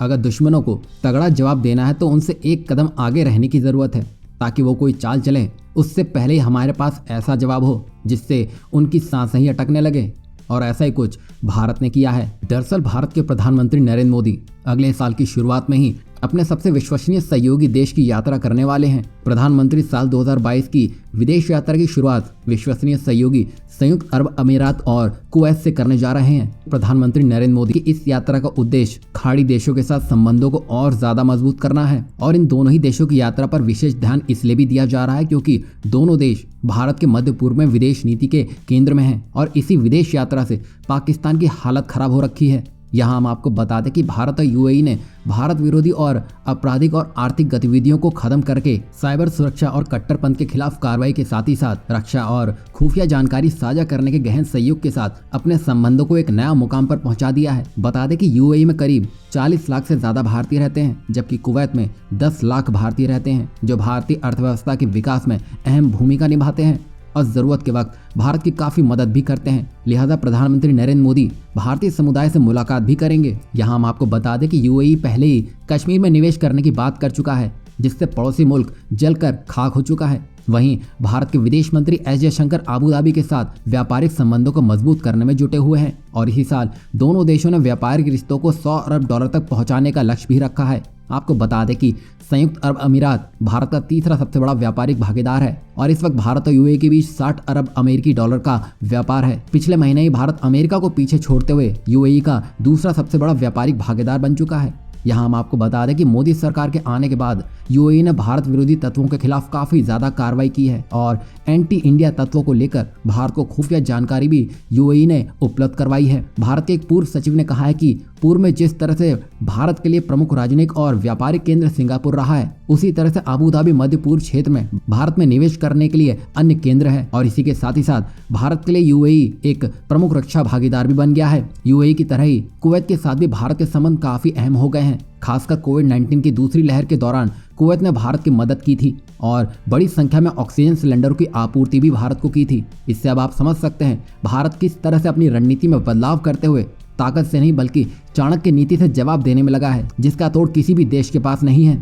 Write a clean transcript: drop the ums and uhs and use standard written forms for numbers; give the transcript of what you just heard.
अगर दुश्मनों को तगड़ा जवाब देना है तो उनसे एक कदम आगे रहने की जरूरत है, ताकि वो कोई चाल चले उससे पहले ही हमारे पास ऐसा जवाब हो जिससे उनकी सांसें ही अटकने लगे। और ऐसा ही कुछ भारत ने किया है। दरअसल भारत के प्रधानमंत्री नरेंद्र मोदी अगले साल की शुरुआत में ही अपने सबसे विश्वसनीय सहयोगी देश की यात्रा करने वाले हैं। प्रधानमंत्री साल 2022 की विदेश यात्रा की शुरुआत विश्वसनीय सहयोगी संयुक्त अरब अमीरात और कुवैत से करने जा रहे हैं। प्रधानमंत्री नरेंद्र मोदी की इस यात्रा का उद्देश्य खाड़ी देशों के साथ संबंधों को और ज्यादा मजबूत करना है। और इन दोनों ही देशों की यात्रा पर विशेष ध्यान इसलिए भी दिया जा रहा है क्योंकि दोनों देश भारत के मध्य पूर्व में विदेश नीति के केंद्र में हैं और इसी विदेश यात्रा से पाकिस्तान की हालत खराब हो रखी है। यहाँ हम आपको बता दें कि भारत और यूएई ने भारत विरोधी और आपराधिक और आर्थिक गतिविधियों को खत्म करके साइबर सुरक्षा और कट्टरपंथ के खिलाफ कार्रवाई के साथ ही साथ रक्षा और खुफिया जानकारी साझा करने के गहन सहयोग के साथ अपने संबंधों को एक नया मुकाम पर पहुंचा दिया है। बता दें कि यूएई में करीब 40 लाख से ज्यादा भारतीय रहते हैं, जबकि कुवैत में 10 लाख भारतीय रहते हैं, जो भारतीय अर्थव्यवस्था के विकास में अहम भूमिका निभाते हैं और जरूरत के वक्त भारत की काफी मदद भी करते हैं। लिहाजा प्रधानमंत्री नरेंद्र मोदी भारतीय समुदाय से मुलाकात भी करेंगे। यहाँ हम आपको बता दें कि यूएई पहले ही कश्मीर में निवेश करने की बात कर चुका है, जिससे पड़ोसी मुल्क जलकर खाक हो चुका है। वहीं भारत के विदेश मंत्री एस जयशंकर अबू धाबी के साथ व्यापारिक संबंधों को मजबूत करने में जुटे हुए हैं और इसी साल दोनों देशों ने व्यापारिक रिश्तों को 100 अरब डॉलर तक पहुंचाने का लक्ष्य भी रखा है। आपको बता दें कि संयुक्त अरब अमीरात भारत का तीसरा सबसे बड़ा व्यापारिक भागीदार है और इस वक्त भारत और यूएई के बीच 60 अरब अमेरिकी डॉलर का व्यापार है। पिछले महीने ही भारत अमेरिका को पीछे छोड़ते हुए यूएई का दूसरा सबसे बड़ा व्यापारिक भागीदार बन चुका है। यहाँ हम आपको बता दें कि मोदी सरकार के आने के बाद यूएई ने भारत विरोधी तत्वों के खिलाफ काफी ज्यादा कार्रवाई की है और एंटी इंडिया तत्वों को लेकर भारत को खुफिया जानकारी भी यूएई ने उपलब्ध करवाई है। भारत के एक पूर्व सचिव ने कहा है कि पूर्व में जिस तरह से भारत के लिए प्रमुख राजनयिक और व्यापारिक केंद्र सिंगापुर रहा है, उसी तरह से अबू धाबी मध्य पूर्व क्षेत्र में भारत में निवेश करने के लिए अन्य केंद्र है और इसी के साथ ही साथ भारत के लिए यूएई एक प्रमुख रक्षा भागीदार भी बन गया है। यूएई की तरह ही कुवैत के साथ भी भारत के संबंध काफी अहम हो गए हैं। खासकर कोविड-19 की दूसरी लहर के दौरान कुवैत ने भारत की मदद की थी और बड़ी संख्या में ऑक्सीजन सिलेंडरों की आपूर्ति भी भारत को की थी। इससे अब आप समझ सकते हैं भारत किस तरह से अपनी रणनीति में बदलाव करते हुए ताकत से नहीं बल्कि चाणक्य नीति से जवाब देने में लगा है, जिसका तोड़ किसी भी देश के पास नहीं है।